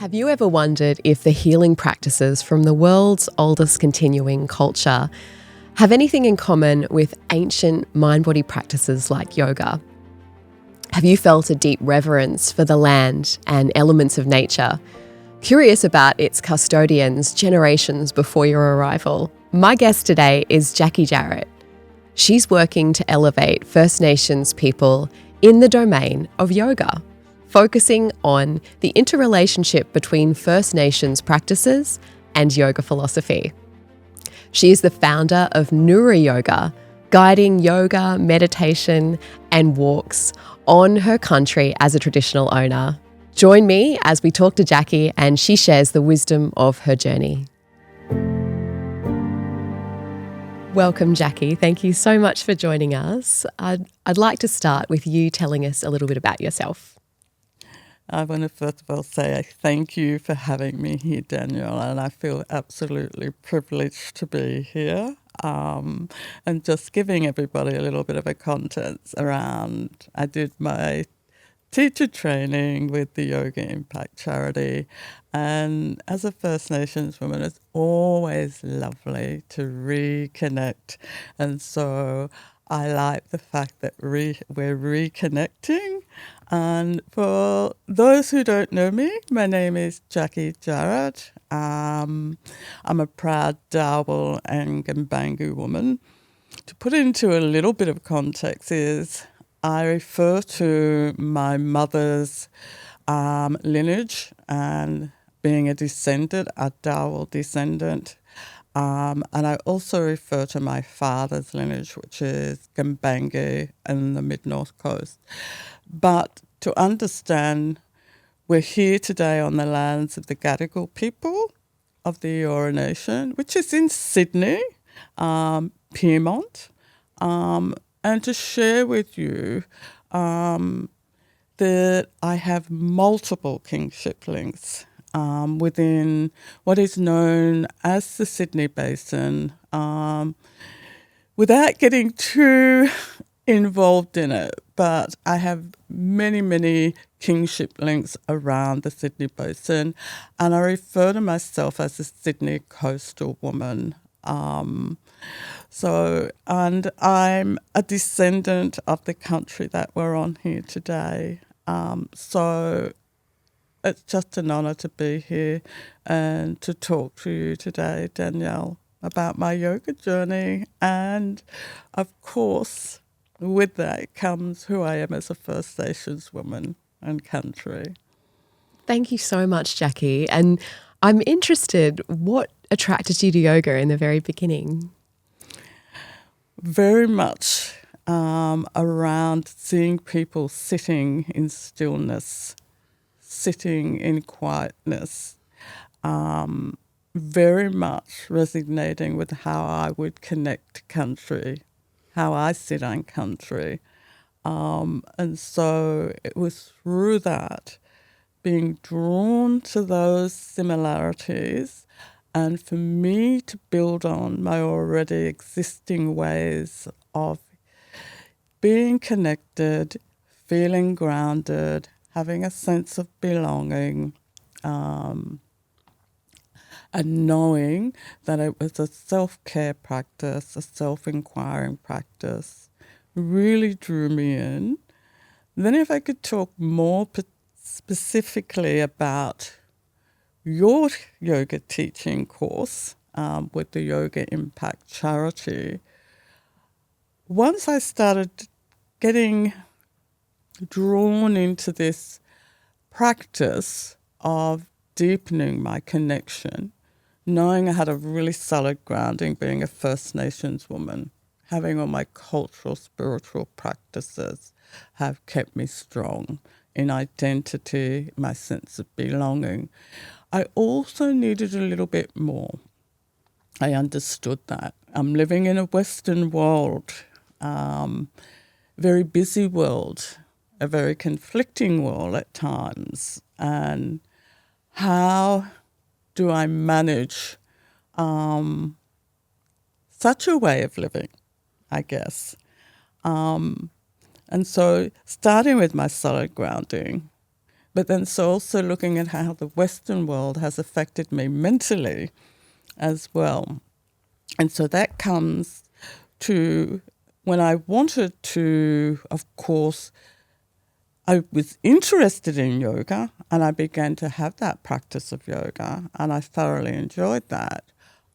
Have you ever wondered if the healing practices from the world's oldest continuing culture have anything in common with ancient mind-body practices like yoga? Have you felt a deep reverence for the land and elements of nature, curious about its custodians generations before your arrival? My guest today is Jaqui Jarrett. She's working to elevate First Nations people in the domain of yoga, focusing on the interrelationship between First Nations practices and yoga philosophy. She is the founder of Nura Yoga, guiding yoga, meditation, and walks on her country as a traditional owner. Join me as we talk to Jacqui and she shares the wisdom of her journey. Welcome, Jacqui. Thank you so much for joining us. I'd like to start with you telling us a little bit about yourself. I want to first of all say thank you for having me here, Danielle, and I feel absolutely privileged to be here. And just giving everybody a little bit of a context around, I did my teacher training with the Yoga Impact charity, and as a First Nations woman, it's always lovely to reconnect, and so I like the fact that we're reconnecting. And for those who don't know me, my name is Jaqui Jarrett. I'm a proud Dawel and Gambangu woman. To put into a little bit of context is I refer to my mother's lineage and being a descendant, a Dawel descendant. And I also refer to my father's lineage, which is Gambangu and the mid-north coast. But to understand, we're here today on the lands of the Gadigal people of the Eora Nation, which is in Sydney, Pyrmont, and to share with you that I have multiple kingship links within what is known as the Sydney Basin, without getting too involved in it, but I have many, many kingship links around the Sydney Basin, and I refer to myself as a Sydney coastal woman. And I'm a descendant of the country that we're on here today. So it's just an honour to be here and to talk to you today, Danielle, about my yoga journey. And of course, with that comes who I am as a First Nations woman and country. Thank you so much, Jacqui. And I'm interested, what attracted you to yoga in the very beginning? Very much around seeing people sitting in stillness, sitting in quietness, very much resonating with how I would connect to country, how I sit on country. And so it was through that, being drawn to those similarities, and for me to build on my already existing ways of being connected, feeling grounded, having a sense of belonging, and knowing that it was a self-care practice, a self-inquiring practice, really drew me in. Then if I could talk more specifically about your yoga teaching course with the Yoga Impact charity, once I started getting drawn into this practice of deepening my connection, knowing I had a really solid grounding being a First Nations woman, having all my cultural, spiritual practices have kept me strong in identity, my sense of belonging. I also needed a little bit more. I understood that. I'm living in a Western world, very busy world, a very conflicting world at times. And how do I manage such a way of living, I guess? And so starting with my solid grounding, but then so also looking at how the Western world has affected me mentally as well. And so that comes to when I wanted to, of course, I was interested in yoga and I began to have that practice of yoga and I thoroughly enjoyed that.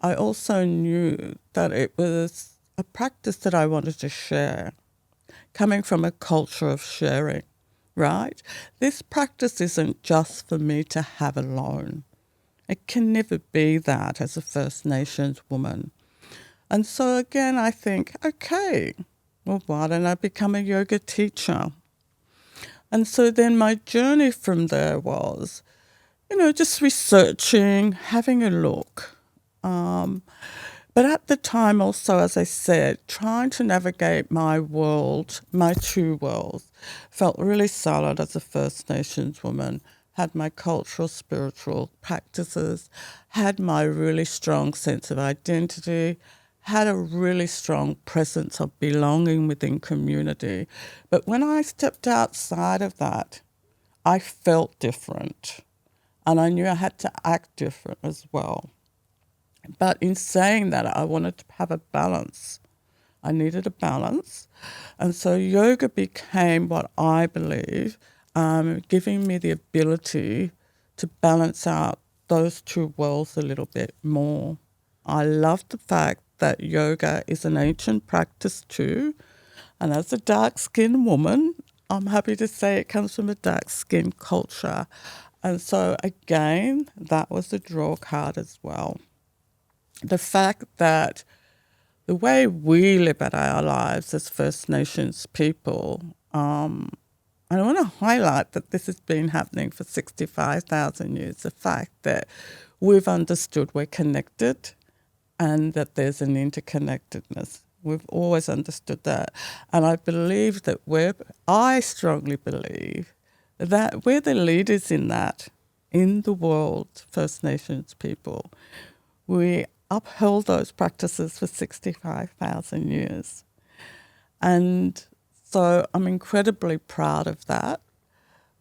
I also knew that it was a practice that I wanted to share, coming from a culture of sharing, right? This practice isn't just for me to have alone. It can never be that as a First Nations woman. And so again, I think, okay, well, why don't I become a yoga teacher? And so then my journey from there was, just researching, having a look. But at the time also, as I said, trying to navigate my world, my two worlds, felt really solid as a First Nations woman, had my cultural, spiritual practices, had my really strong sense of identity, had a really strong presence of belonging within community. But when I stepped outside of that, I felt different. And I knew I had to act different as well. But in saying that, I wanted to have a balance. I needed a balance. And so yoga became what I believe, giving me the ability to balance out those two worlds a little bit more. I love the fact that yoga is an ancient practice too. And as a dark-skinned woman, I'm happy to say it comes from a dark-skinned culture. And so again, that was a draw card as well. The fact that the way we live at our lives as First Nations people, and I want to highlight that this has been happening for 65,000 years, the fact that we've understood we're connected and that there's an interconnectedness. We've always understood that. And I believe that I strongly believe that we're the leaders in that, in the world, First Nations people. We upheld those practices for 65,000 years. And so I'm incredibly proud of that.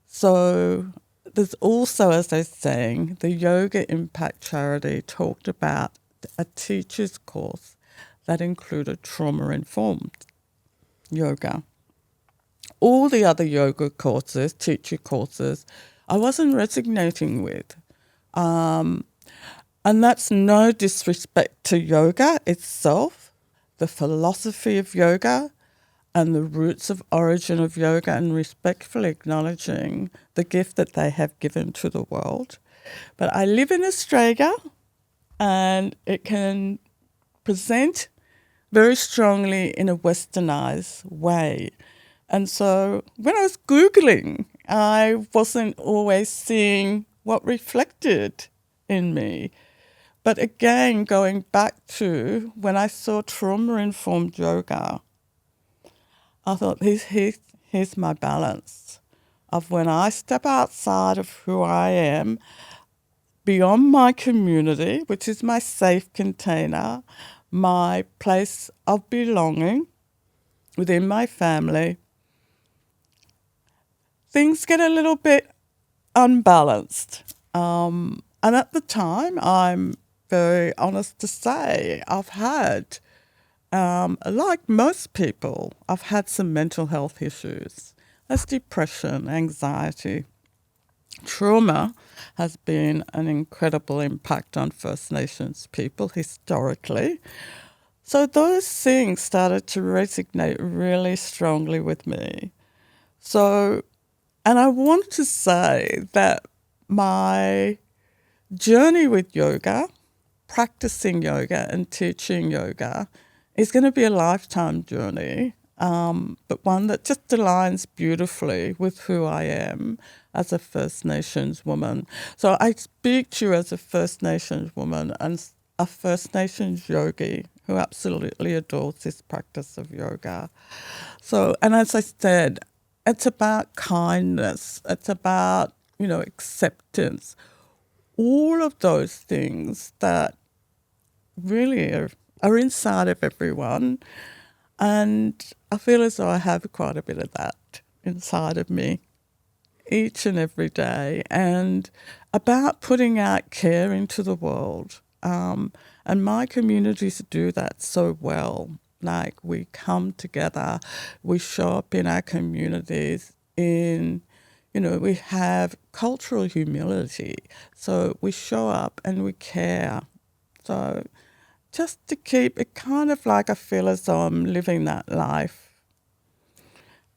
So there's also, as I was saying, the Yoga Impact Charity talked about a teacher's course that included trauma-informed yoga. All the other yoga courses, teacher courses, I wasn't resonating with. And that's no disrespect to yoga itself, the philosophy of yoga and the roots of origin of yoga, and respectfully acknowledging the gift that they have given to the world. But I live in Australia and it can present very strongly in a westernized way. And so when I was Googling, I wasn't always seeing what reflected in me. But again, going back to when I saw trauma-informed yoga, I thought, here's my balance of when I step outside of who I am, beyond my community, which is my safe container, my place of belonging within my family, things get a little bit unbalanced. And at the time, I'm very honest to say, I've had, like most people, I've had some mental health issues. That's depression, anxiety. Trauma has been an incredible impact on First Nations people historically. So those things started to resonate really strongly with me. So, and I want to say that my journey with yoga, practicing yoga and teaching yoga, is going to be a lifetime journey, but one that just aligns beautifully with who I am as a First Nations woman. So I speak to you as a First Nations woman and a First Nations yogi who absolutely adores this practice of yoga. So, and as I said, it's about kindness. It's about, acceptance. All of those things that really are inside of everyone. And I feel as though I have quite a bit of that inside of me. each and every day, and about putting out care into the world. And my communities do that so well. Like, we come together, we show up in our communities in, we have cultural humility. So we show up and we care. So just to keep it kind of like, I feel as though I'm living that life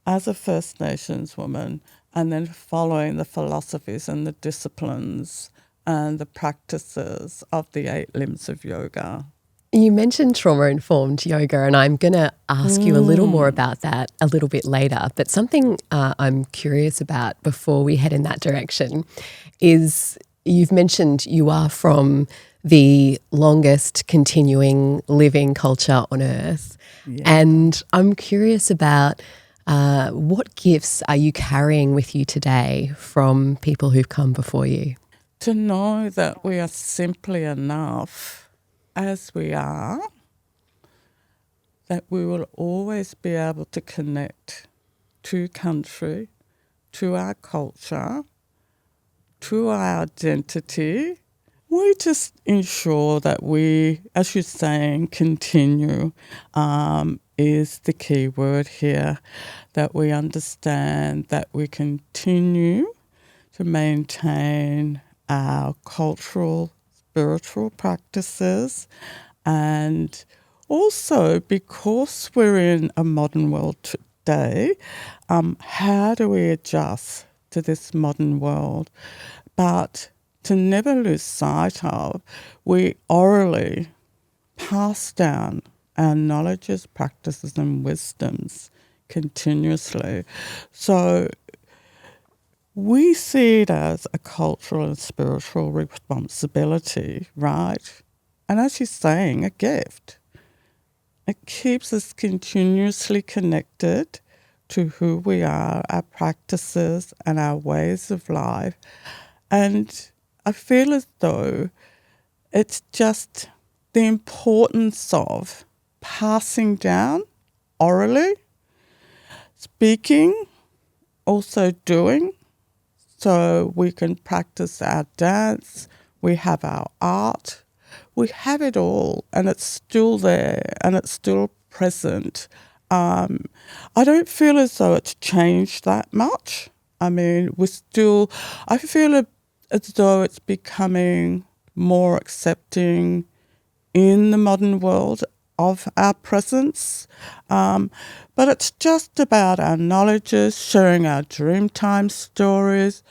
as a First Nations woman, and then following the philosophies and the disciplines and the practices of the 8 limbs of yoga. You mentioned trauma-informed yoga, and I'm going to ask you a little more about that a little bit later. But something I'm curious about before we head in that direction is, you've mentioned you are from the longest continuing living culture on earth. Yeah. And I'm curious about what gifts are you carrying with you today from people who've come before you? To know that we are simply enough as we are, that we will always be able to connect to country, to our culture, to our identity. We just ensure that we, as you're saying, continue is the key word here, that we understand that we continue to maintain our cultural, spiritual practices, and also, because we're in a modern world today, how do we adjust to this modern world? But to never lose sight of, we orally pass down our knowledges, practices and wisdoms continuously. So we see it as a cultural and spiritual responsibility, right? And as you're saying, a gift. It keeps us continuously connected to who we are, our practices and our ways of life. And I feel as though it's just the importance of passing down orally, speaking, also doing. So we can practice our dance, we have our art, we have it all, and it's still there and it's still present. I don't feel as though it's changed that much. I mean, I feel as though it's becoming more accepting in the modern world of our presence. But it's just about our knowledges, sharing our Dreamtime stories,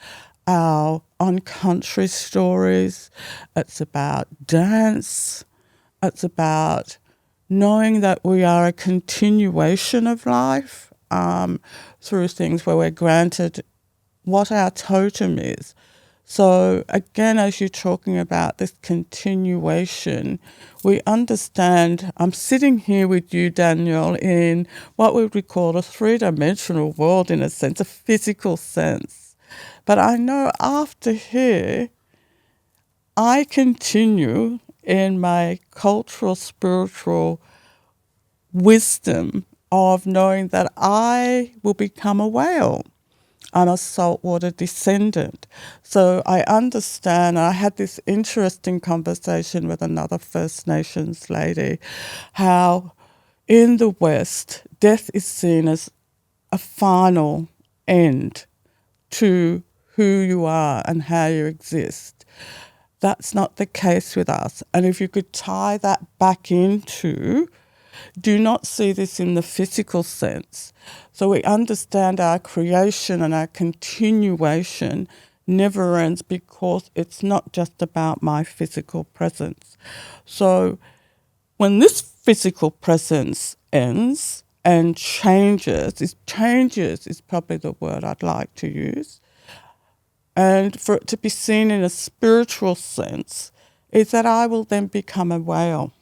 our on-country stories. It's about dance. It's about knowing that we are a continuation of life through things where we're granted what our totem is. So again, as you're talking about this continuation, we understand, I'm sitting here with you, Danielle, in what we would call a 3-dimensional world, in a sense, a physical sense. But I know after here, I continue in my cultural, spiritual wisdom of knowing that I will become a whale. I'm a saltwater descendant. So I understand, I had this interesting conversation with another First Nations lady, how in the West, death is seen as a final end to who you are and how you exist. That's not the case with us. And if you could tie that back into, do not see this in the physical sense. So we understand our creation and our continuation never ends, because it's not just about my physical presence. So when this physical presence ends and changes is probably the word I'd like to use. And for it to be seen in a spiritual sense is that I will then become a whale.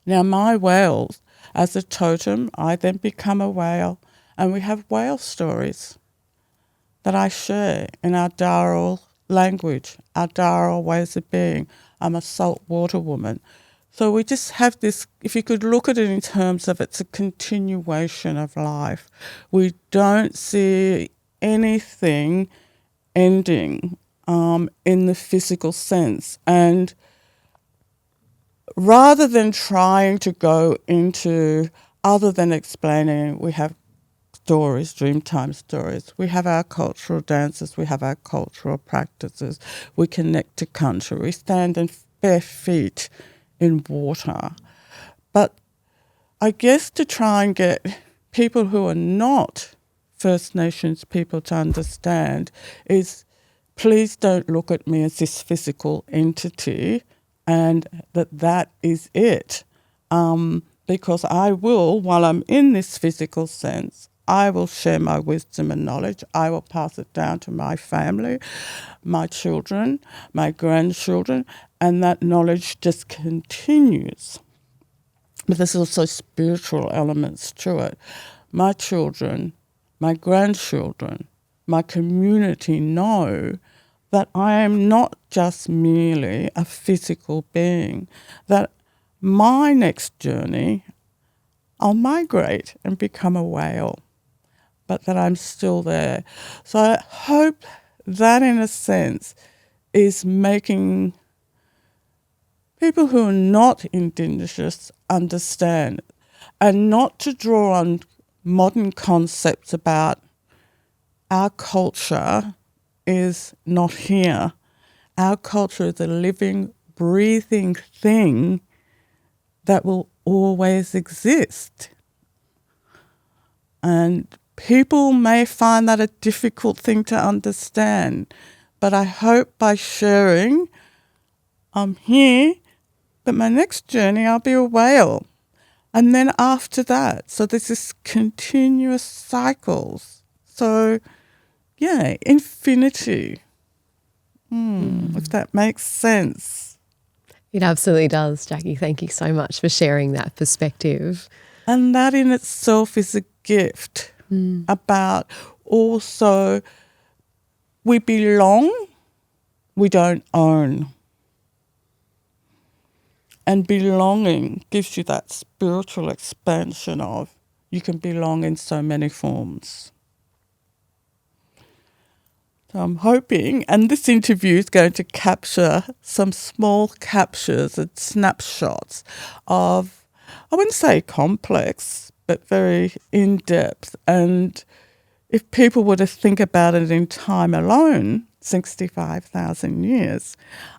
Now, my whales, as a totem, I then become a whale, and we have whale stories that I share in our Daryl language, our Daryl ways of being. I'm a saltwater woman. So we just have this, if you could look at it in terms of it's a continuation of life. We don't see anything ending in the physical sense. And rather than trying to go into, other than explaining, we have stories, Dreamtime stories. We have our cultural dances. We have our cultural practices. We connect to country. We stand in bare feet in water. But I guess to try and get people who are not First Nations people to understand is, please don't look at me as this physical entity and that is it. Because I will, while I'm in this physical sense, I will share my wisdom and knowledge. I will pass it down to my family, my children, my grandchildren, and that knowledge just continues. But there's also spiritual elements to it. My children, my grandchildren, my community know that I am not just merely a physical being, that my next journey, I'll migrate and become a whale, but that I'm still there. So I hope that, in a sense, is making people who are not Indigenous understand, and not to draw on modern concepts about our culture is not here. Our culture is a living, breathing thing that will always exist. And people may find that a difficult thing to understand, but I hope by sharing, I'm here, but my next journey I'll be a whale. And then after that, so there's this continuous cycles. So, yeah, infinity, if that makes sense. It absolutely does, Jacqui. Thank you so much for sharing that perspective. And that in itself is a gift about also we belong, we don't own. And belonging gives you that spiritual expansion of you can belong in so many forms. So I'm hoping, and this interview is going to capture some small captures and snapshots of, I wouldn't say complex, but very in-depth. And if people were to think about it in time alone, 65,000 years,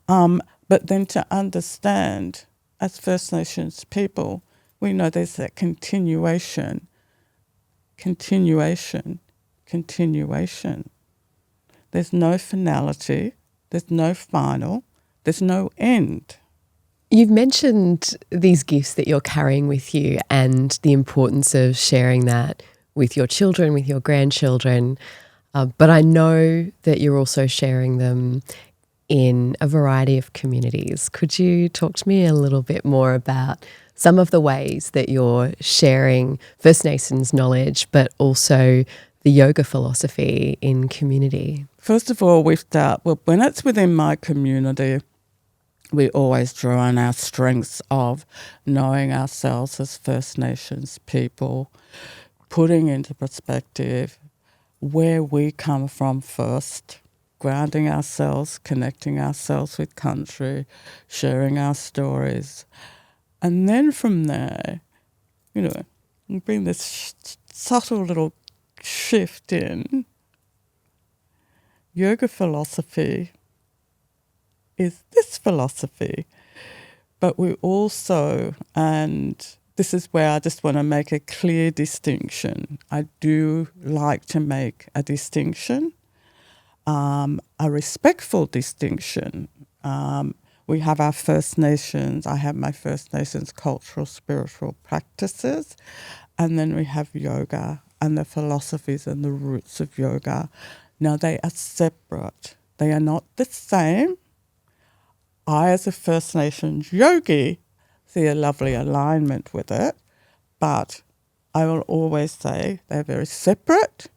but then to understand, as First Nations people, we know there's that continuation. There's no finality, there's no final, there's no end. You've mentioned these gifts that you're carrying with you and the importance of sharing that with your children, with your grandchildren, but I know that you're also sharing them in a variety of communities. Could you talk to me a little bit more about some of the ways that you're sharing First Nations knowledge, but also the yoga philosophy in community? First of all, we start, when it's within my community, we always draw on our strengths of knowing ourselves as First Nations people, putting into perspective where we come from first, grounding ourselves, connecting ourselves with country, sharing our stories. And then from there, we bring this subtle little shift in. Yoga philosophy is this philosophy, but we also, and this is where I just want to make a clear distinction. I do like to make a distinction, a respectful distinction. We have our First Nations, I have my First Nations cultural, spiritual practices, and then we have yoga and the philosophies and the roots of yoga. Now, they are separate. They are not the same. I, as a First Nations yogi, see a lovely alignment with it, but I will always say they're very separate,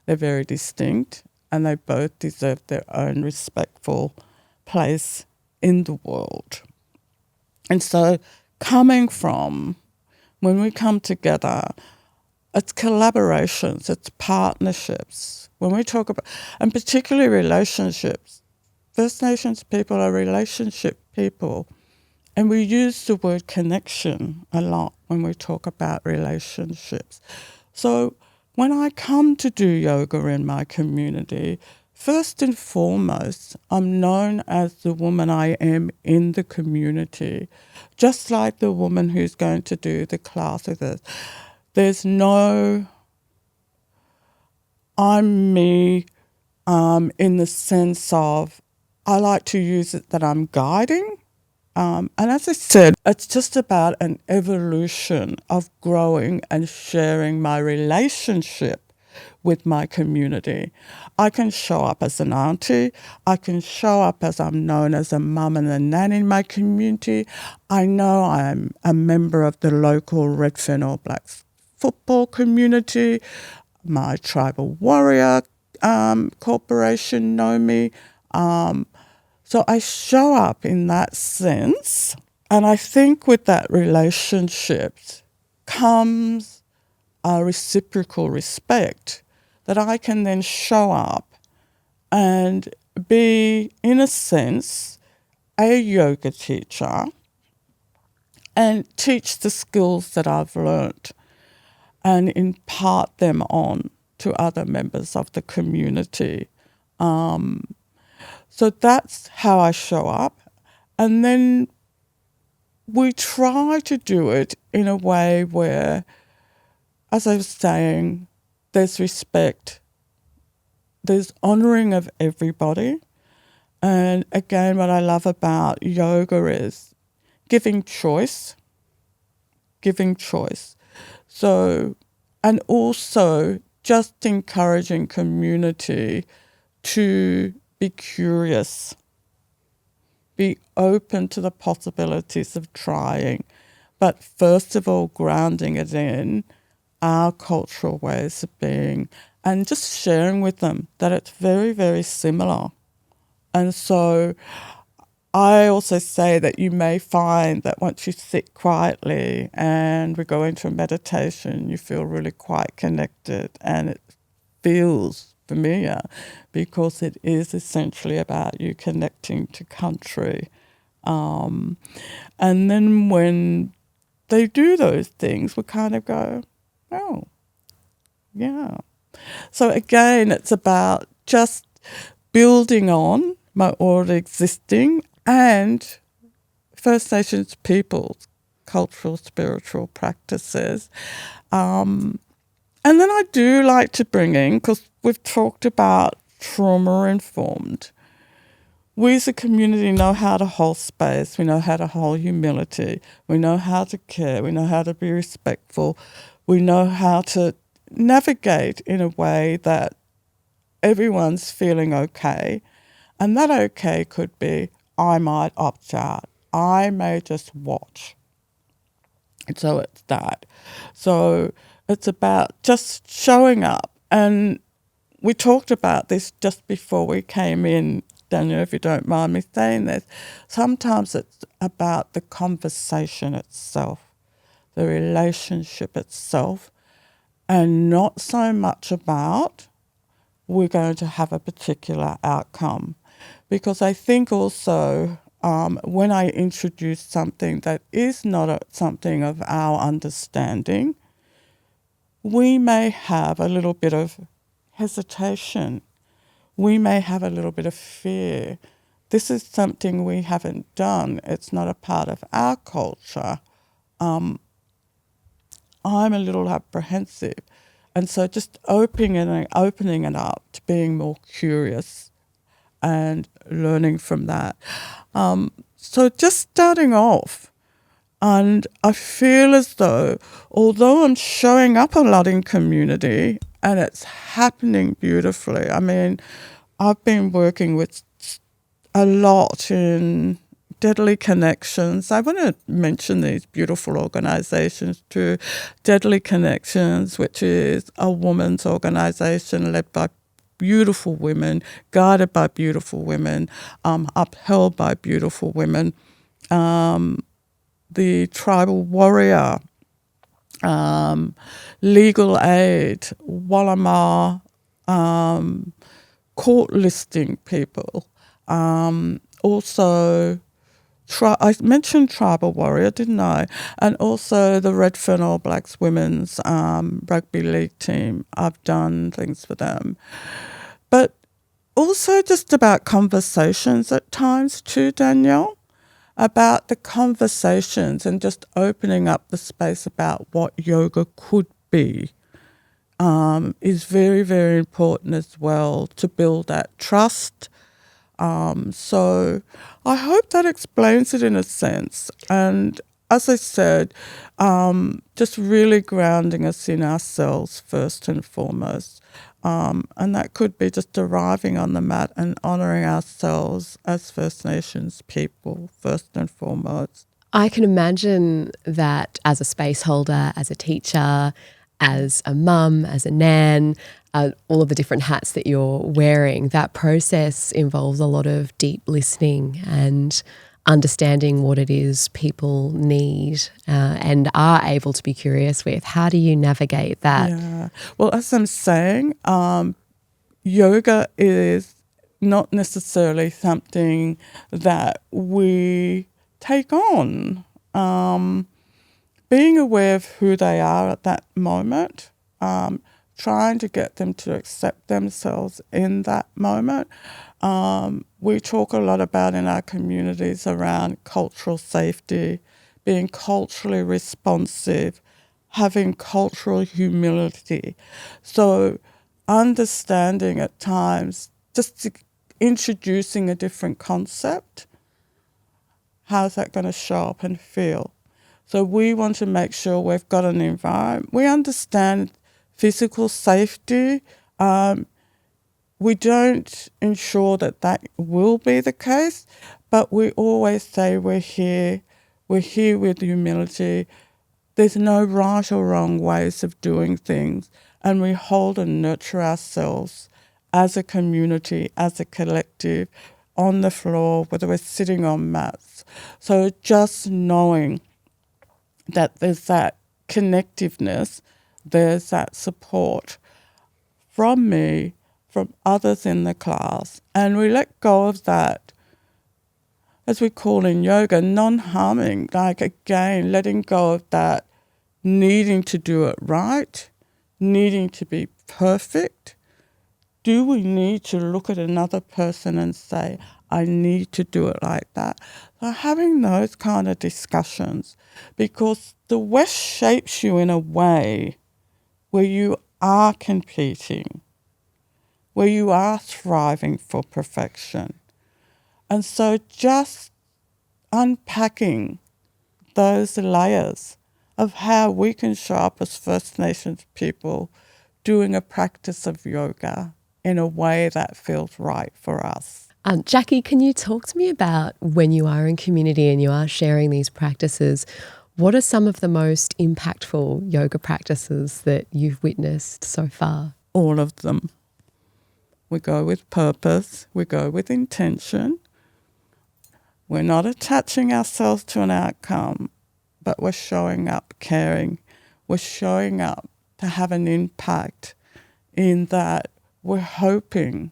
they're very distinct, and they both deserve their own respectful place in the world. And so coming from, when we come together, it's collaborations, it's partnerships. When we talk about, and particularly relationships, First Nations people are relationship people. And we use the word connection a lot when we talk about relationships. So when I come to do yoga in my community, first and foremost, I'm known as the woman I am in the community, just like the woman who's going to do the class with us. There's no, I'm me in the sense of, I like to use it that I'm guiding. And as I said, it's just about an evolution of growing and sharing my relationship with my community. I can show up as an auntie. I can show up as I'm known as a mum and a nan in my community. I know I'm a member of the local Redfern All Blacks football community. My tribal warrior corporation know me. So I show up in that sense, and I think with that relationship comes a reciprocal respect that I can then show up and be, in a sense, a yoga teacher and teach the skills that I've learnt and impart them on to other members of the community. So that's how I show up. And then we try to do it in a way where, as I was saying, there's respect, there's honouring of everybody. And again, what I love about yoga is giving choice. So, and also just encouraging community to be curious, be open to the possibilities of trying, but first of all, grounding it in our cultural ways of being and just sharing with them that it's very, very similar. And so I also say that you may find that once you sit quietly and we go into a meditation, you feel really quite connected and it feels familiar because it is essentially about you connecting to country. And then when they do those things, we kind of go, oh, yeah. So again, it's about just building on my already existing and First Nations people's cultural, spiritual practices. And then I do like to bring in, because we've talked about trauma-informed. We as a community know how to hold space. We know how to hold humility. We know how to care. We know how to be respectful. We know how to navigate in a way that everyone's feeling okay. And that okay could be, I might opt out. I may just watch. And so it's that. So it's about just showing up. And we talked about this just before we came in, Danielle, if you don't mind me saying this. Sometimes it's about the conversation itself, the relationship itself, and not so much about we're going to have a particular outcome. Because I think also when I introduce something that is not something of our understanding, we may have a little bit of hesitation. We may have a little bit of fear. This is something we haven't done. It's not a part of our culture. I'm a little apprehensive. And so just opening it up to being more curious and learning from that. So just starting off, and I feel as though, although I'm showing up a lot in community and it's happening beautifully, I mean, I've been working with a lot in Deadly Connections. I want to mention these beautiful organisations too. Deadly Connections, which is a women's organisation led by beautiful women, guided by beautiful women, upheld by beautiful women. The Tribal Warrior legal aid, Walama, court listing people. Also, I mentioned Tribal Warrior, didn't I? And also the Redfern All Blacks women's rugby league team. I've done things for them. But also just about conversations at times too, Danielle, about the conversations and just opening up the space about what yoga could be is very, very important as well to build that trust. So I hope that explains it in a sense. And as I said, just really grounding us in ourselves first and foremost. And that could be just arriving on the mat and honouring ourselves as First Nations people first and foremost. I can imagine that as a space holder, as a teacher, as a mum, as a nan, all of the different hats that you're wearing, that process involves a lot of deep listening and understanding what it is people need and are able to be curious with. How do you navigate that? Yeah. Well, as I'm saying, yoga is not necessarily something that we take on. Being aware of who they are at that moment, trying to get them to accept themselves in that moment. We talk a lot about in our communities around cultural safety, being culturally responsive, having cultural humility. So understanding at times, just introducing a different concept, how's that going to show up and feel? So we want to make sure we've got an environment. We understand physical safety. We don't ensure that will be the case, but we always say we're here with humility. There's no right or wrong ways of doing things, and we hold and nurture ourselves as a community, as a collective, on the floor, whether we're sitting on mats. So just knowing that there's that connectiveness, there's that support from me, from others in the class, and we let go of that, as we call in yoga, non-harming, like again, letting go of that needing to do it right, needing to be perfect. Do we need to look at another person and say, I need to do it like that? So having those kind of discussions, because the West shapes you in a way where you are competing, where you are striving for perfection. And so just unpacking those layers of how we can show up as First Nations people doing a practice of yoga in a way that feels right for us. Jacqui, can you talk to me about when you are in community and you are sharing these practices, what are some of the most impactful yoga practices that you've witnessed so far? All of them. We go with purpose, we go with intention. We're not attaching ourselves to an outcome, but we're showing up caring. We're showing up to have an impact in that we're hoping,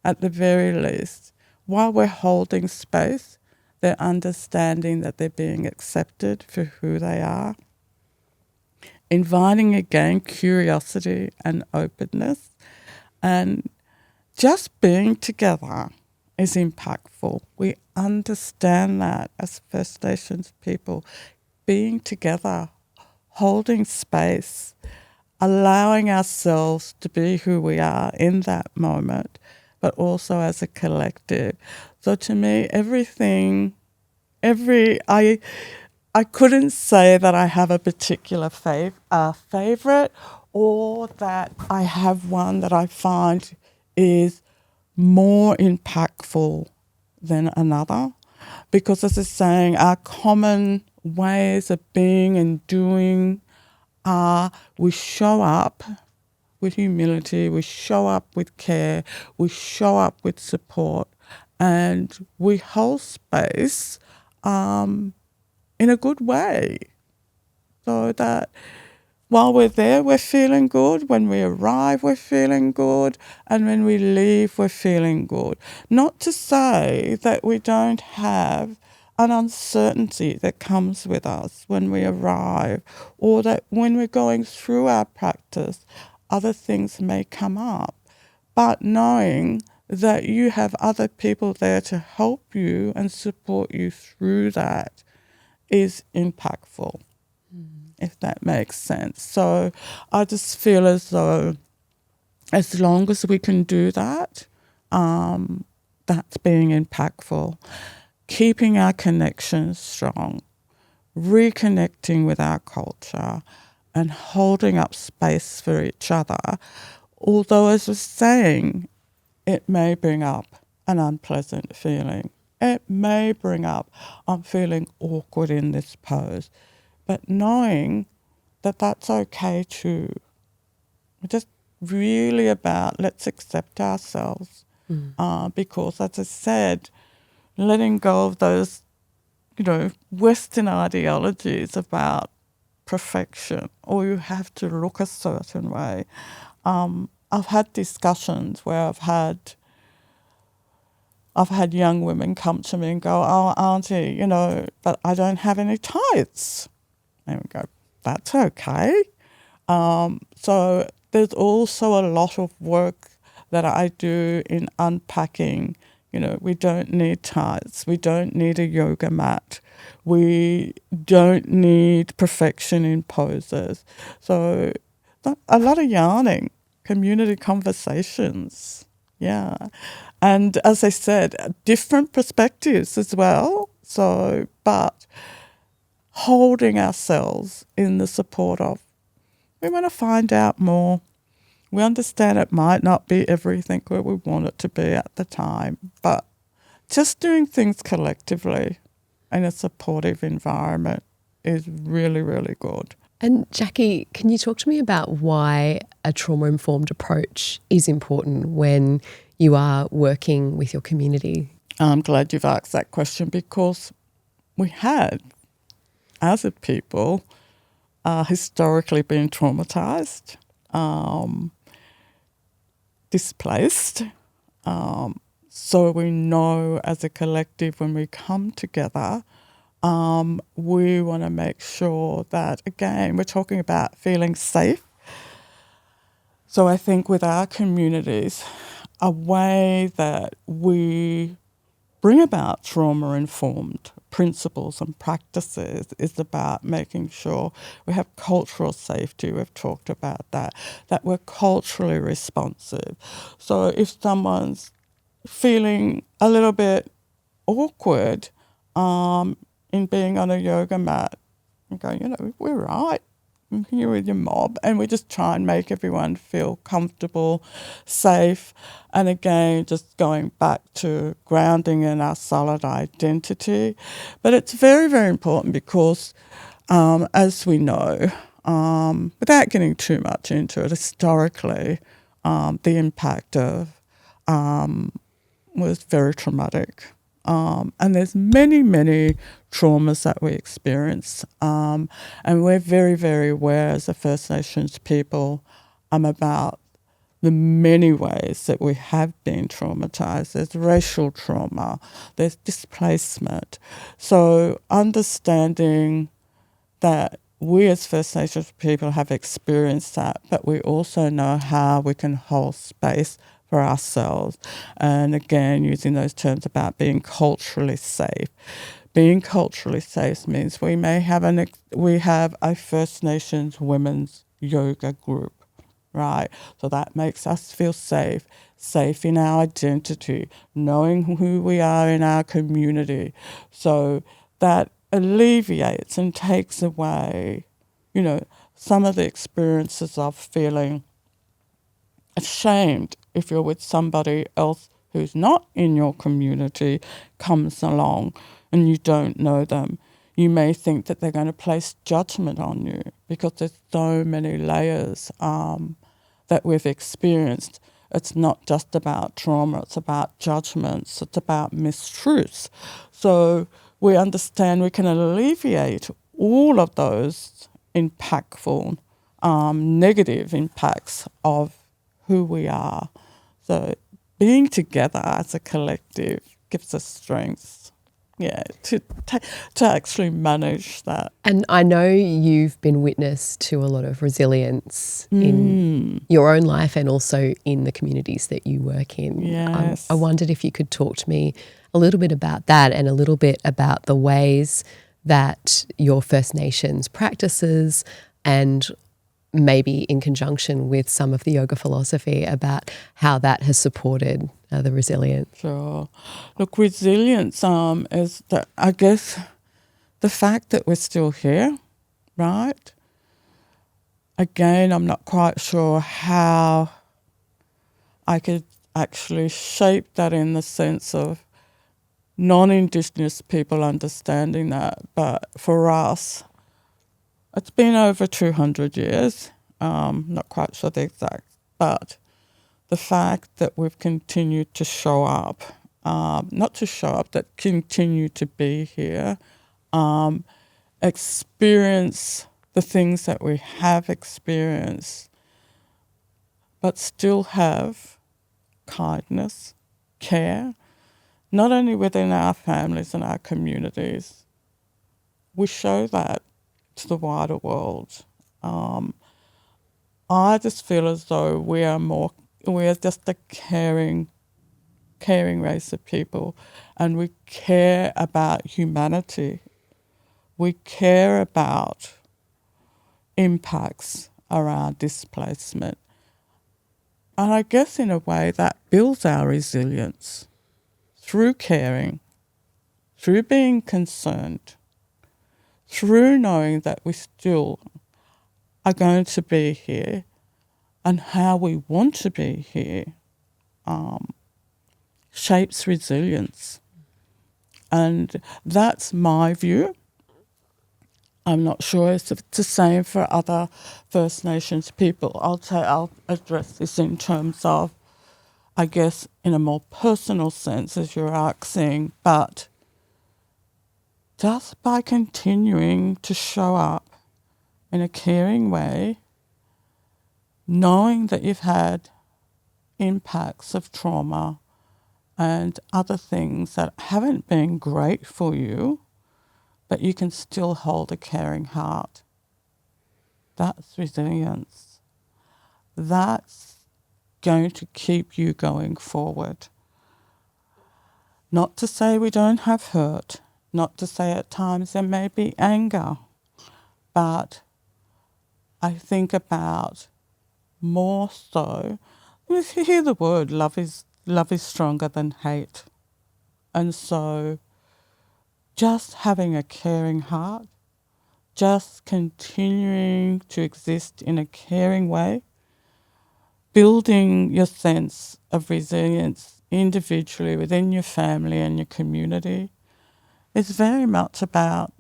at the very least, while we're holding space, they're understanding that they're being accepted for who they are. Inviting again curiosity and openness, and just being together is impactful. We understand that as First Nations people, being together, holding space, allowing ourselves to be who we are in that moment, but also as a collective. So to me, I couldn't say that I have a particular favorite, or that I have one that I find is more impactful than another. Because as I was saying, our common ways of being and doing are we show up with humility, we show up with care, we show up with support, and we hold space in a good way, so that while we're there, we're feeling good. When we arrive, we're feeling good. And when we leave, we're feeling good. Not to say that we don't have an uncertainty that comes with us when we arrive, or that when we're going through our practice, other things may come up. But knowing that you have other people there to help you and support you through that is impactful, if that makes sense. So I just feel as though as long as we can do that, that's being impactful. Keeping our connections strong, reconnecting with our culture, and holding up space for each other. Although, as I was saying, it may bring up an unpleasant feeling. It may bring up, I'm feeling awkward in this pose. But knowing that that's okay too. Just really about let's accept ourselves. Because, as I said, letting go of those, Western ideologies about perfection, or you have to look a certain way. I've had discussions where I've had young women come to me and go, "Oh, Auntie, but I don't have any tights." And we go, "That's okay." So there's also a lot of work that I do in unpacking. We don't need tights. We don't need a yoga mat. We don't need perfection in poses. So a lot of yarning, community conversations. Yeah. And as I said, different perspectives as well. So, but holding ourselves in the support of, we want to find out more. We understand it might not be everything where we want it to be at the time, but just doing things collectively in a supportive environment is really, really good. And Jacqui, can you talk to me about why a trauma-informed approach is important when you are working with your community? I'm glad you've asked that question, because we had, as a people, historically been traumatised, displaced. So we know as a collective, when we come together, we want to make sure that, again, we're talking about feeling safe. So I think with our communities, a way that we bring about trauma-informed principles and practices is about making sure we have cultural safety. We've talked about that we're culturally responsive. So if someone's feeling a little bit awkward in being on a yoga mat, and go, we're right. I'm here with your mob, and we just try and make everyone feel comfortable, safe, and again, just going back to grounding in our solid identity. But it's very, very important because, as we know, without getting too much into it, historically, the impact of was very traumatic. And there's many, many traumas that we experience. And we're very, very aware as a First Nations people about the many ways that we have been traumatised. There's racial trauma, there's displacement. So understanding that we as First Nations people have experienced that, but we also know how we can hold space for ourselves. And again, using those terms about being culturally safe. Being culturally safe means we have a First Nations women's yoga group, right? So that makes us feel safe in our identity, knowing who we are in our community. So that alleviates and takes away, some of the experiences of feeling ashamed if you're with somebody else who's not in your community comes along and you don't know them. You may think that they're going to place judgment on you because there's so many layers that we've experienced. It's not just about trauma, it's about judgments, it's about mistruths. So we understand we can alleviate all of those impactful negative impacts of who we are. So being together as a collective gives us strength, to actually manage that. And I know you've been witness to a lot of resilience in your own life and also in the communities that you work in. Yes. I wondered if you could talk to me a little bit about that and a little bit about the ways that your First Nations practices, and maybe in conjunction with some of the yoga philosophy, about how that has supported the resilience. Sure. Look, resilience is, I guess, the fact that we're still here, right? Again, I'm not quite sure how I could actually shape that in the sense of non-Indigenous people understanding that. But for us, it's been over 200 years. Not quite sure the exact, but the fact that we've continued to show up, not to show up, that continue to be here, experience the things that we have experienced, but still have kindness, care, not only within our families and our communities. We show that to the wider world. I just feel as though we are just a caring race of people, and we care about humanity. We care about impacts around displacement. And I guess in a way that builds our resilience through caring, through being concerned, through knowing that we still are going to be here and how we want to be here, shapes resilience. And that's my view. I'm not sure if it's the same for other First Nations people. I'll address this in terms of, I guess, in a more personal sense, as you're asking, but just by continuing to show up in a caring way, knowing that you've had impacts of trauma and other things that haven't been great for you, but you can still hold a caring heart. That's resilience. That's going to keep you going forward. Not to say we don't have hurt, not to say at times there may be anger, but I think about more so, if you hear the word, love is stronger than hate. And so just having a caring heart, just continuing to exist in a caring way, building your sense of resilience individually within your family and your community is very much about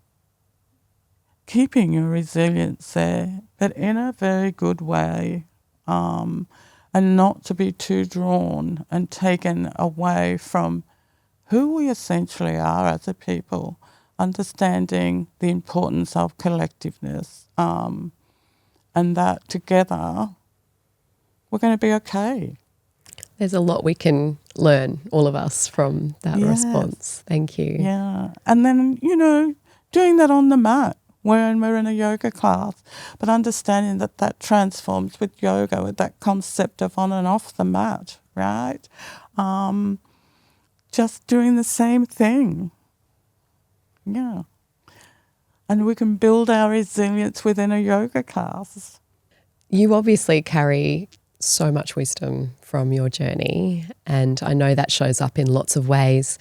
keeping your resilience there, but in a very good way, and not to be too drawn and taken away from who we essentially are as a people, understanding the importance of collectiveness, and that together we're going to be okay. There's a lot we can learn, all of us, from that response. Thank you. Yeah. And then, doing that on the mat when we're in a yoga class, but understanding that transforms with yoga, with that concept of on and off the mat, right? Just doing the same thing. Yeah. And we can build our resilience within a yoga class. You obviously carry so much wisdom from your journey, and I know that shows up in lots of ways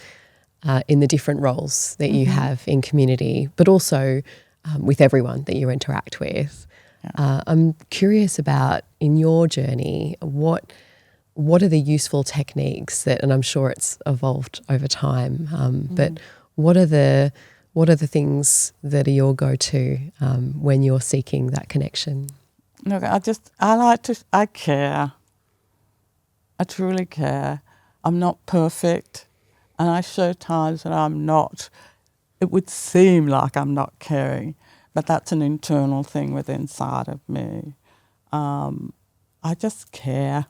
in the different roles that you have in community, but also with everyone that you interact with. Yeah. I'm curious about, in your journey, what are the useful techniques that, and I'm sure it's evolved over time, but what are the things that are your go-to when you're seeking that connection? Look, I care. I truly care. I'm not perfect, and I show times that I'm not. It would seem like I'm not caring, but that's an internal thing within inside of me. I just care.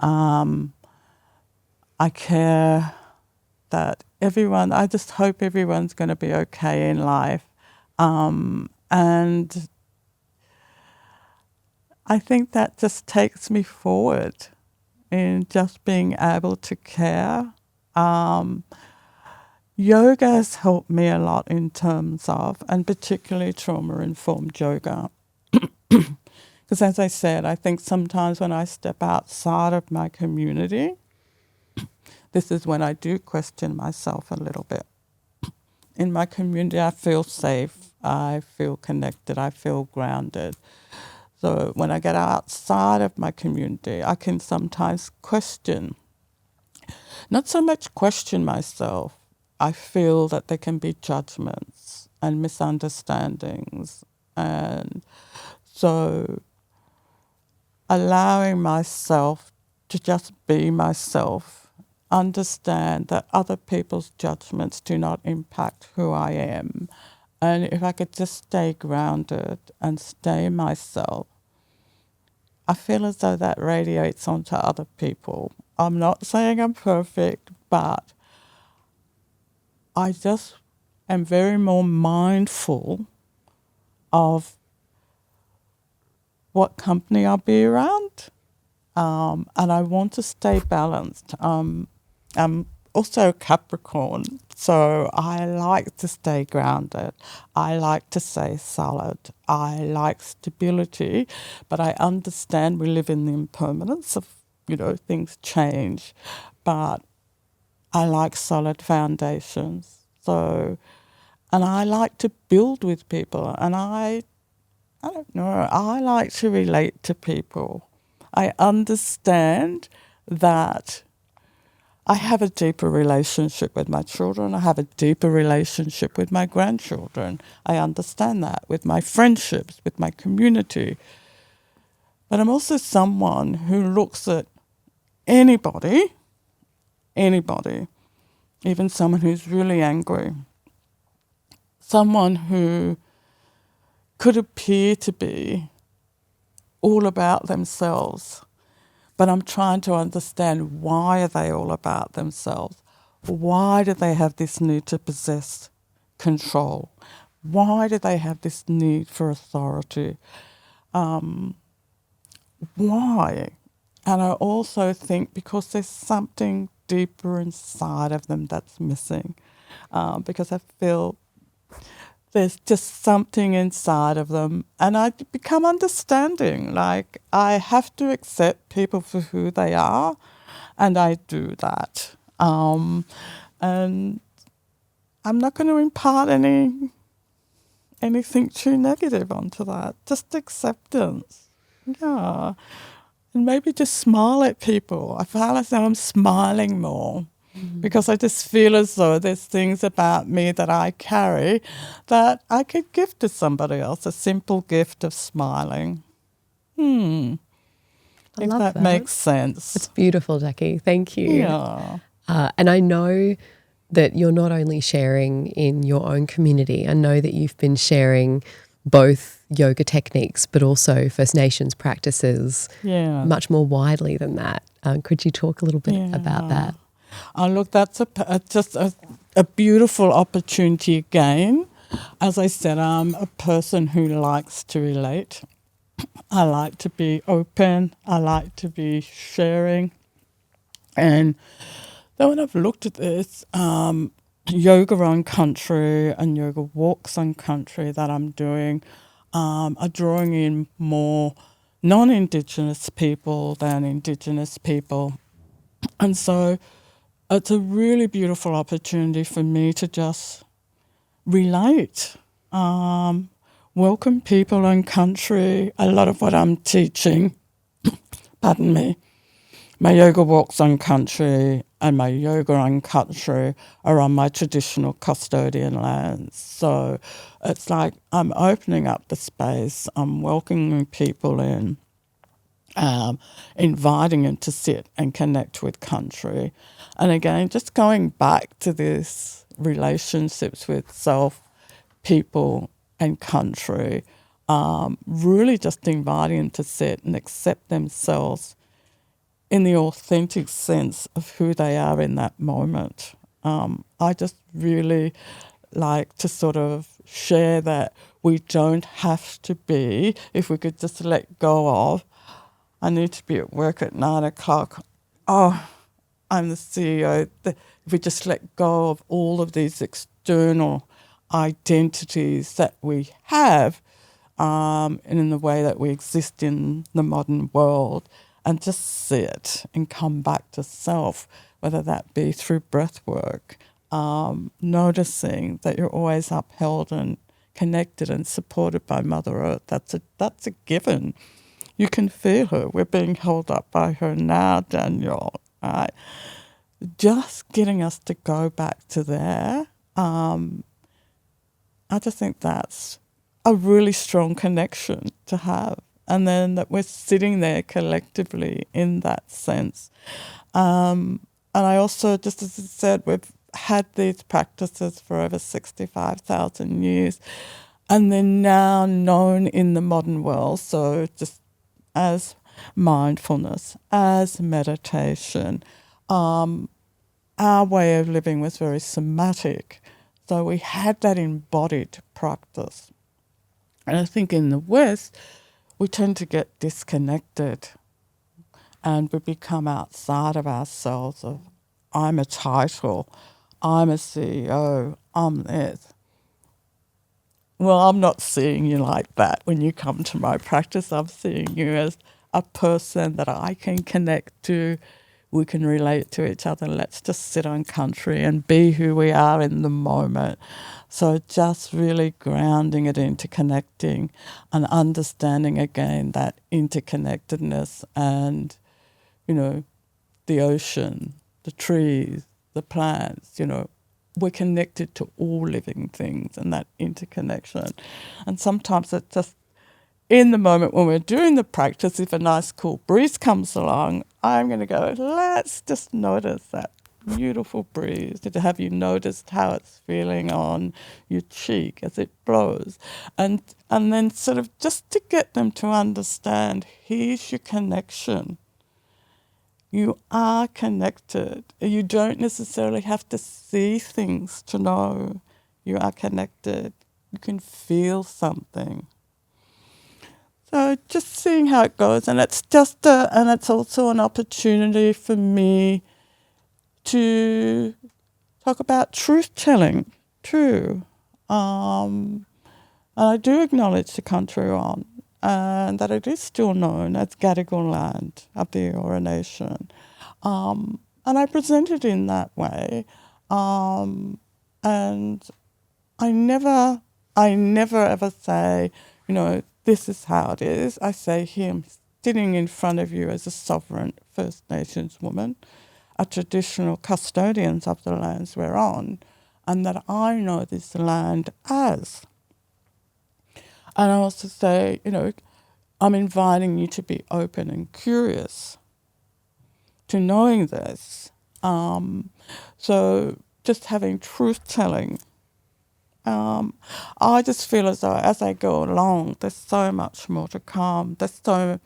I care that I just hope everyone's going to be okay in life. And I think that just takes me forward in just being able to care. Yoga has helped me a lot in terms of, and particularly trauma-informed yoga. Because as I said, I think sometimes when I step outside of my community, this is when I do question myself a little bit. In my community, I feel safe, I feel connected, I feel grounded. So when I get outside of my community, I can sometimes question, not so much question myself. I feel that there can be judgments and misunderstandings. And so allowing myself to just be myself, understand that other people's judgments do not impact who I am. And if I could just stay grounded and stay myself, I feel as though that radiates onto other people. I'm not saying I'm perfect, but I just am very more mindful of what company I'll be around. And I want to stay balanced. I'm also Capricorn, so I like to stay grounded. I like to stay solid. I like stability, but I understand we live in the impermanence of, things change. But I like solid foundations. So, and I like to build with people, and I don't know, I like to relate to people. I understand that I have a deeper relationship with my children. I have a deeper relationship with my grandchildren. I understand that with my friendships, with my community. But I'm also someone who looks at anybody, even someone who's really angry, someone who could appear to be all about themselves, but I'm trying to understand, why are they all about themselves? Why do they have this need to possess control? Why do they have this need for authority? Why? And I also think because there's something deeper inside of them that's missing, because I feel there's just something inside of them, and I become understanding. Like, I have to accept people for who they are, and I do that. And I'm not going to impart anything too negative onto that. Just acceptance. Yeah. And maybe just smile at people. I feel as though I'm smiling more. Because I just feel as though there's things about me that I carry that I could give to somebody else, a simple gift of smiling. I think that makes sense. It's beautiful, Jacqui. Thank you. Yeah. And I know that you're not only sharing in your own community. I know that you've been sharing both yoga techniques but also First Nations practices much more widely than that. Could you talk a little bit about that? Look, that's just a beautiful opportunity again. As I said, I'm a person who likes to relate. I like to be open. I like to be sharing. And then when I've looked at this, yoga on country and yoga walks on country that I'm doing are drawing in more non-Indigenous people than Indigenous people. And so it's a really beautiful opportunity for me to just relate, welcome people in country. A lot of what I'm teaching, pardon me, my yoga walks on country and my yoga on country are on my traditional custodian lands. So it's like I'm opening up the space, I'm welcoming people in, inviting them to sit and connect with country. And again, just going back to this relationships with self, people and country, really just inviting them to sit and accept themselves in the authentic sense of who they are in that moment. I just really like to sort of share that we don't have to be, if we could just let go of, I need to be at work at 9 o'clock. Oh, I'm the CEO. If we just let go of all of these external identities that we have, and in the way that we exist in the modern world, and just sit and come back to self, whether that be through breath work, noticing that you're always upheld and connected and supported by Mother Earth. That's a given. You can feel her. We're being held up by her now, Danielle. Right? Just getting us to go back to there, I just think that's a really strong connection to have. And then that we're sitting there collectively in that sense. And I also, just as I said, we've had these practices for over 65,000 years, and they're now known in the modern world. So just as mindfulness, as meditation, our way of living was very somatic. So we had that embodied practice. And I think in the West, we tend to get disconnected and we become outside of ourselves of, I'm a title, I'm a CEO, I'm this. Well, I'm not seeing you like that when you come to my practice. I'm seeing you as a person that I can connect to. We can relate to each other. Let's just sit on country and be who we are in the moment. So just really grounding it into connecting and understanding again that interconnectedness and, you know, the ocean, the trees, the plants, you know, we're connected to all living things and that interconnection. And sometimes it's just in the moment when we're doing the practice, if a nice cool breeze comes along, I'm going to go, let's just notice that beautiful breeze. Have you noticed how it's feeling on your cheek as it blows? And then sort of just to get them to understand, here's your connection. You are connected. You don't necessarily have to see things to know you are connected. You can feel something. So just seeing how it goes, and it's just and it's also an opportunity for me to talk about truth telling too. And I do acknowledge the country we're on, and that it is still known as Gadigal land of the Eora Nation. And I present it in that way. And I never ever say, you know, this is how it is. I say here, I'm sitting in front of you as a sovereign First Nations woman, a traditional custodians of the lands we're on, and that I know this land as. And I also say, you know, I'm inviting you to be open and curious to knowing this. So just having truth-telling. I just feel as though as I go along, there's so much more to come. There's so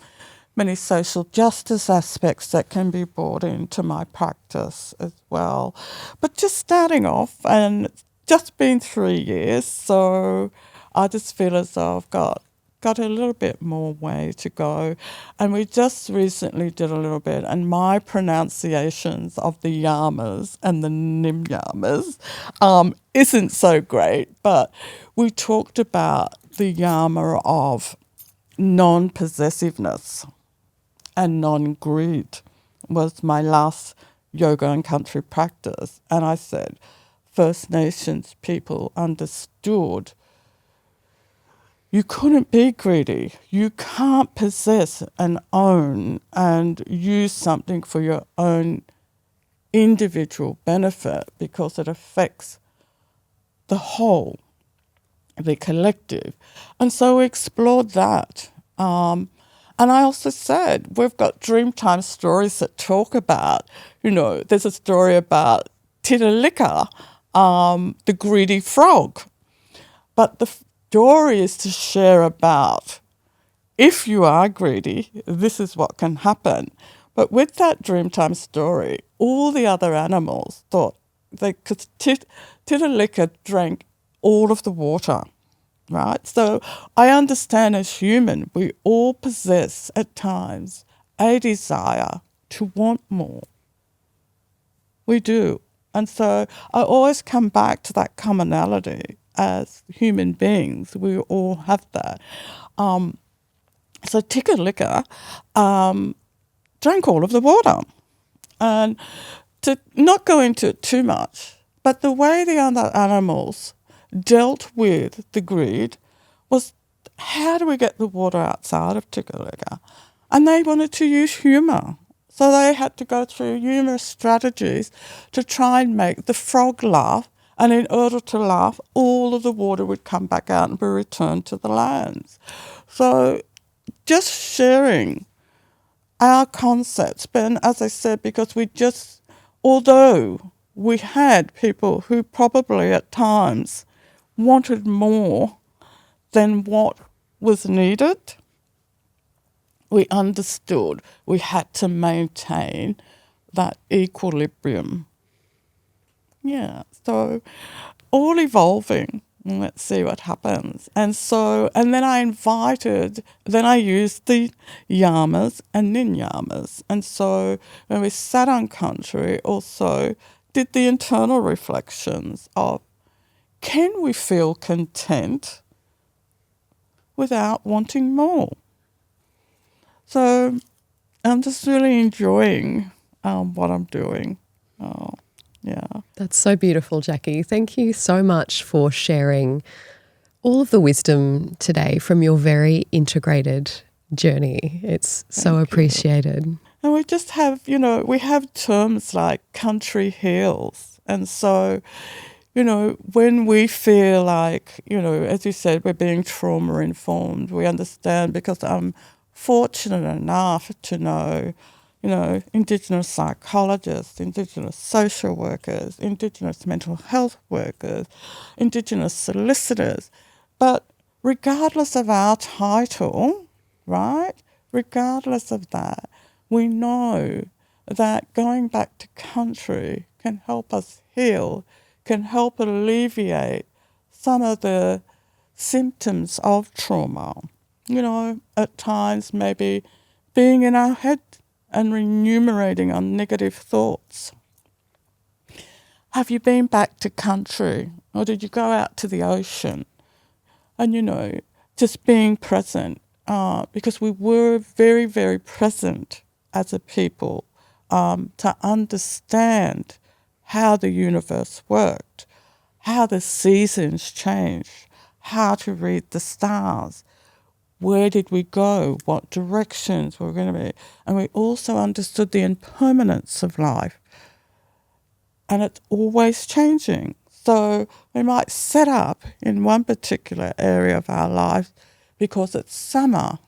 many social justice aspects that can be brought into my practice as well. But just starting off, and it's just been 3 years, so I just feel as though I've got a little bit more way to go. And we just recently did a little bit, and my pronunciations of the yamas and the nimyamas isn't so great, but we talked about the yama of non-possessiveness and non-greed was my last yoga and country practice. And I said, First Nations people understood you couldn't be greedy. You can't possess and own and use something for your own individual benefit because it affects the whole, the collective. And so we explored that. And I also said, we've got Dreamtime stories that talk about, you know, there's a story about Titalika, the greedy frog. But story is to share about, if you are greedy, this is what can happen. But with that Dreamtime story, all the other animals thought they could. Titalika drank all of the water, right? So I understand as human, we all possess at times a desire to want more. We do. And so I always come back to that commonality as human beings. We all have that. So Titalika drank all of the water. And to not go into it too much, but the way the other animals dealt with the greed was, how do we get the water outside of Titalika? And they wanted to use humour. So they had to go through humorous strategies to try and make the frog laugh. And in order to laugh, all of the water would come back out and be returned to the lands. So just sharing our concepts, but as I said, because although we had people who probably at times wanted more than what was needed, we understood we had to maintain that equilibrium. Yeah, so all evolving. Let's see what happens. And then I used the yamas and ninyamas. And so when we sat on country, also did the internal reflections of, can we feel content without wanting more? So I'm just really enjoying what I'm doing. Yeah. That's so beautiful, Jacqui. Thank you so much for sharing all of the wisdom today from your very integrated journey. It's so appreciated. And we just have, we have terms like country heals. And so, when we feel like, as you said, we're being trauma informed, we understand, because I'm fortunate enough to know, Indigenous psychologists, Indigenous social workers, Indigenous mental health workers, Indigenous solicitors. But regardless of our title, right, regardless of that, we know that going back to country can help us heal, can help alleviate some of the symptoms of trauma. At times maybe being in our head and remunerating on negative thoughts. Have you been back to country, or did you go out to the ocean? And, just being present, because we were very, very present as a people to understand how the universe worked, how the seasons changed, how to read the stars. Where did we go? What directions were we going to be? And we also understood the impermanence of life. And it's always changing. So we might set up in one particular area of our lives because it's summer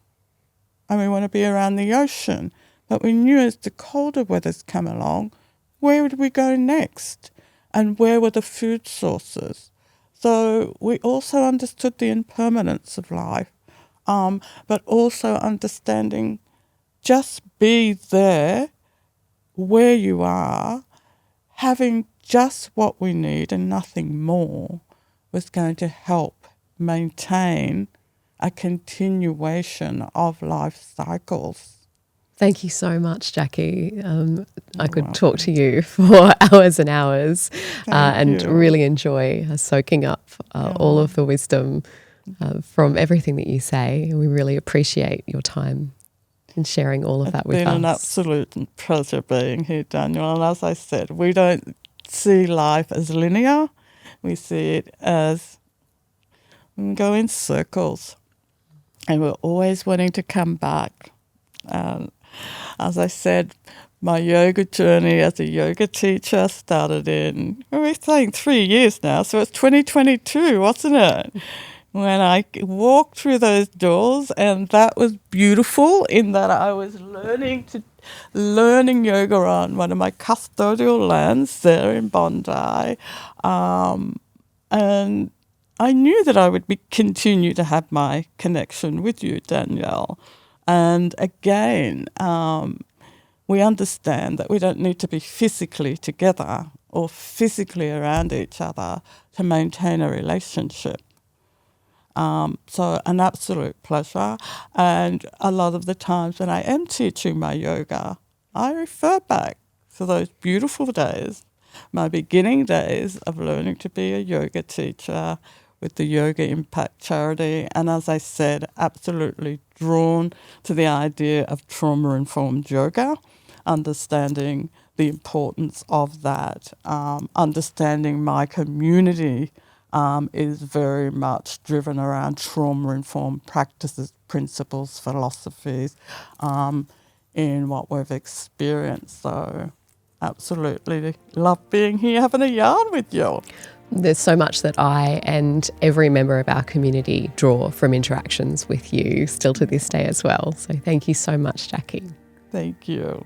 and we want to be around the ocean. But we knew as the colder weathers come along, where would we go next? And where were the food sources? So we also understood the impermanence of life. But also understanding, just be there where you are, having just what we need and nothing more was going to help maintain a continuation of life cycles. Thank you so much, Jacqui. I could talk to you for hours and hours and really enjoy soaking up all of the wisdom from everything that you say. We really appreciate your time and sharing all of that with us. It's been an absolute pleasure being here, Danielle. And as I said, we don't see life as linear. We see it as we go in circles. And we're always wanting to come back. As I said, my yoga journey as a yoga teacher started we're saying 3 years now, so it's 2022, wasn't it? When I walked through those doors, and that was beautiful in that I was learning yoga on one of my custodial lands there in Bondi, and I knew that I would continue to have my connection with you, Danielle. And again, we understand that we don't need to be physically together or physically around each other to maintain a relationship. So an absolute pleasure. And a lot of the times when I am teaching my yoga, I refer back to those beautiful days, my beginning days of learning to be a yoga teacher with the Yoga Impact Charity. And as I said, absolutely drawn to the idea of trauma-informed yoga, understanding the importance of that, understanding my community is very much driven around trauma-informed practices, principles, philosophies in what we've experienced. So absolutely love being here, having a yarn with you. There's so much that I and every member of our community draw from interactions with you still to this day as well. So thank you so much, Jacqui. Thank you.